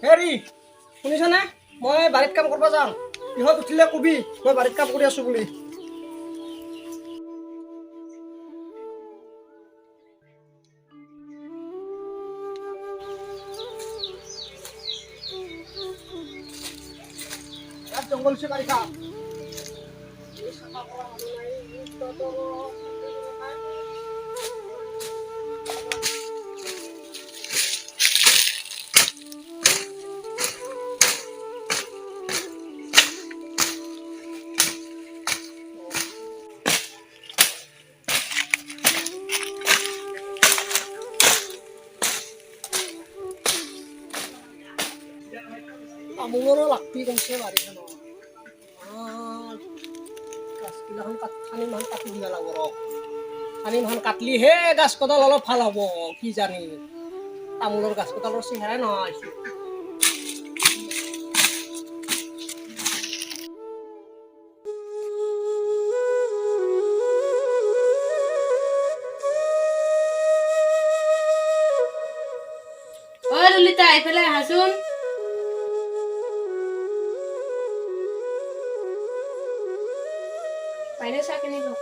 হেৰি শুনিছনে? মই বাৰীত কাম কৰিব যাম। ইহঁত উঠিলে কবি মই বাৰীত কাম কৰি আছো বুলি। ইয়াত জংঘল হৈছে বাৰিষা। চাফা কৰা মানুহ নাই। তামোলৰো লাগি গৈছে বাৰীখনত। গাছগিলাখন খানি মান কাটি দিব লাগিব ৰ। খানি মান কাটলিহে গাছ কডাল অলপ ভাল হ'ব কিজানি। তামোলৰ গাছ কডালৰ চেহেৰাই নহয়। ঐ ললিতা এইফালে আহাচোন। বাইদেউ চাহ কিনি লওঁ।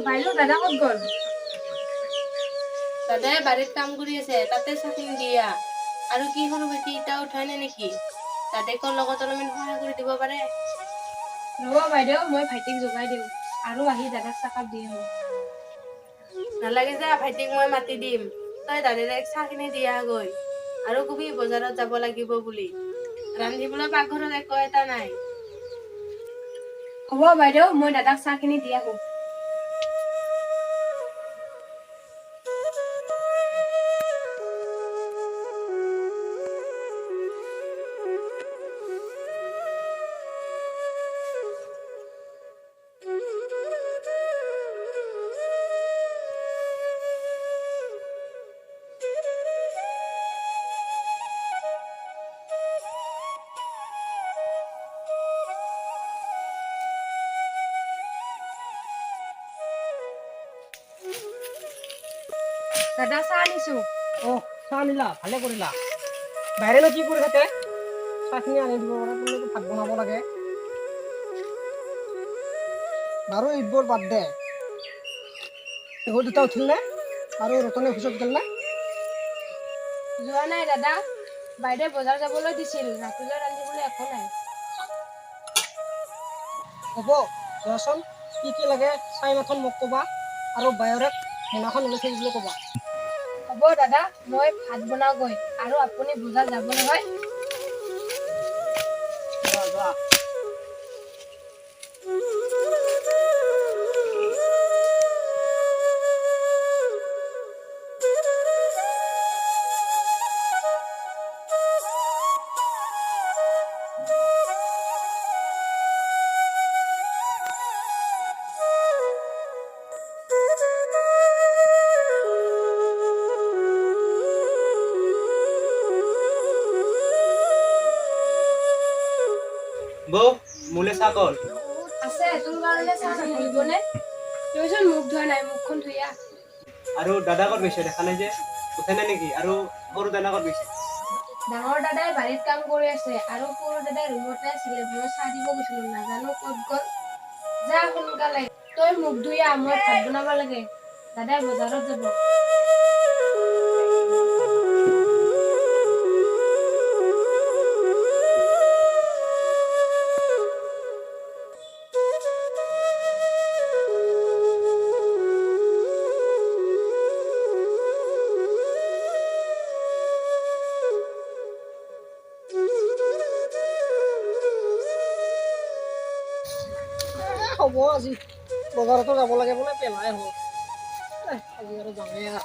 বাইদেউ দাদা ক'ত গ'ল? দাদাই বাৰীত কাম কৰি আছে, তাতে চাহ কিনি দিয়া। আৰু কি সৰু বেটি ইটা উঠাই নে নেকি? দাদেকৰ লগত অলপমান সহায় কৰি দিব পাৰে। ৰ'ব বাইদেউ, মই ভাইটিক যোগাই দিওঁ আৰু আহি দাদাক চাহকাপ দি আহোঁ। নালাগে যা, ভাইটিক মই মাতি দিম। তই দাদাক চাহ কিনি দিয়া গৈ। আৰু কবি বজাৰত যাব লাগিব বুলি। ৰান্ধিবলৈ পাকঘৰত একো এটা নাই। হ'ব বাইদেউ, মই দাদাক চাহ কিনি দি আহোঁ। দাদা চাহ আনিছোঁ। চাহ আনিলা, ভালে কৰিলা। বাহিৰেনো কি কৰি থাকে? চাহখিনি আনি দিব পাৰে, তুমিতো ভাত বনাব লাগে। বাৰু এইবোৰ বাদ দে। ইহঁত দুটা উঠিল নে? আৰু ৰতনে অফিচত গ'ল নে? যোৱা নাই দাদা, বাইদেউ বজাৰ যাবলৈ দিছিল। ৰাতিলৈ ৰান্ধিবলৈ একো নাই। হ'ব, যোৱাচোন কি কি লাগে চাই মাথোন মোক ক'বা। আৰু বায়ৰেক মোনাখন ওলাই থৈ দিবলৈ ক'বা। হ'ব দাদা, মই ভাত বনাওঁগৈ আৰু আপুনি বজাৰ যাব নহয়। যোৱা যোৱা। বৌ মোলে চাহ কল আছে, তোৰ কাৰণে চাহ নাখালিবনে? তইচোন মুখ ধোৱা নাই, মুখখন ধুই আহ। আৰু দাদা ক'ত গৈছে দেখা নাই যে? উঠে নাই নেকি? আৰু সৰু দাদা ক'ত গৈছে? ডাঙৰ দাদাই বাৰীত কাম কৰি আছে আৰু সৰু দাদাই ৰুমতে আছিলে। মই চাহ দিব গৈছিলো, নাজানো ক'ত গ'ল। যা সোনকালে, তই মুখ ধুই আহ, মই ভাত বনাব লাগে। দাদাই বজাৰত যাব। হ'ব আজি বজাৰতো যাব লাগে বোলে, পেলাই হ'ল। আজি আৰু যামেই আৰু।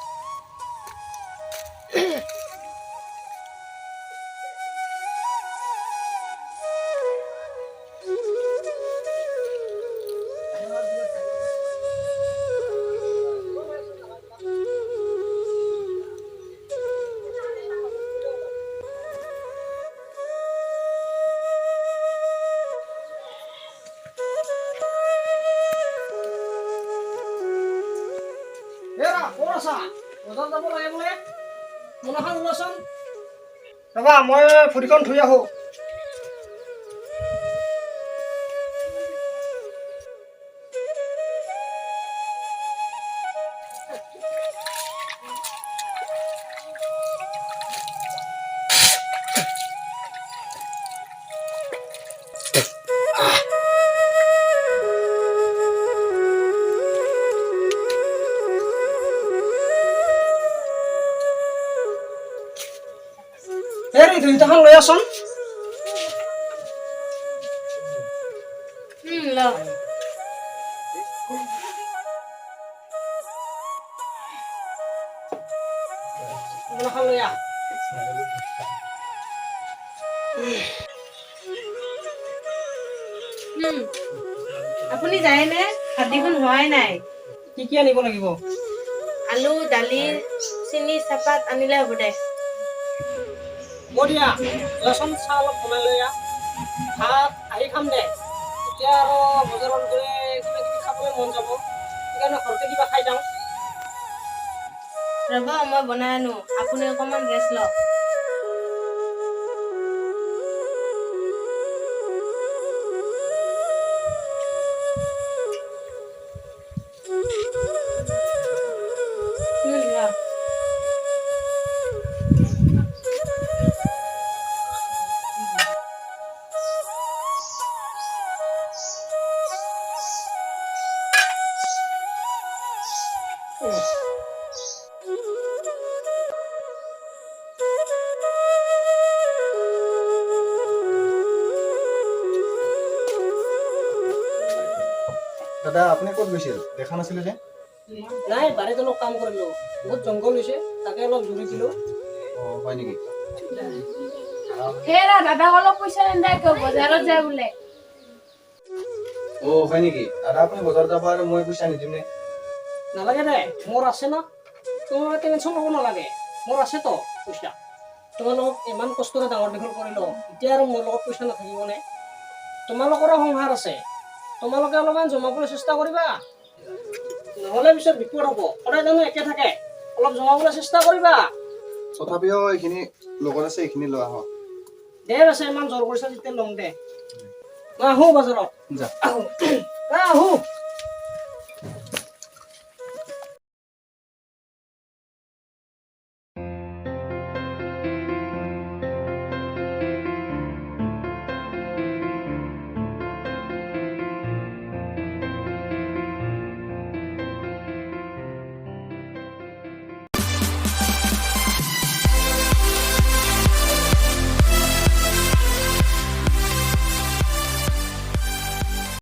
ক'ত আছা? বজাৰ যাব লাগে বোলে। মোনাখন ওলাচোন ৰবা মই ভৰিখন ধুই আহো হেৰি দুইটাখন লৈ আছোন ল মোনাখন লৈ আহ আপুনি যায়নে ভাত দেখোন হোৱাই নাই কি কি আনিব লাগিব আলু দালি চেনি চাহপাত আনিলে হ'ব দে হ'ব দিয়া যোৱাচোন চাহ অলপ বনাই লৈ আহ ভাত আহি খাম দে এতিয়া আৰু বজাৰত গ'লে কিবা কিবি খাবলৈ মন যাব সেইকাৰণে ঘৰতে কিবা খাই যাওঁ ৰ'ব মই বনাই আনো আপুনি অকণমান ৰেষ্ট লওক দাদা আপুনি ক'ত গৈছিল দেখা নাছিলে যে নাই বাৰীত অলপ কাম কৰিলোঁ বহুত জংঘল হৈছে তাকে অলপ জুৰিছিলোঁ অঁ হয় নেকি হেৰা দাদাক অলপ পইচা নিদিয়া কিয় বজাৰত যায় বোলে অঁ হয় নেকি দাদা আপুনি বজাৰ যাব আৰু মই পইচা নিদিম নে নালাগে দে মোৰ আছে ন তোমালোকে টেনশ্যন ল'ব নালাগে মোৰ আছেতো পইচা তোমালোকক ইমান কষ্টৰে ডাঙৰ দীঘল কৰিলোঁ এতিয়া আৰু মোৰ লগত পইচা নাথাকিবনে তোমালোকৰো সংসাৰ আছে তোমালোকে অলপমান জমাবলৈ চেষ্টা কৰিবা নহ'লে পিছত বিপদ হ'ব সদায় জানো একে থাকে অলপ জমাবলৈ চেষ্টা কৰিবা তথাপিও এইখিনি লগত আছে এইখিনি লৈ আহক দে আছে ইমান জোৰ কৰিছা যেতিয়া ল'ম দে মই আহোঁ বজাৰত যা আহোঁ আহোঁ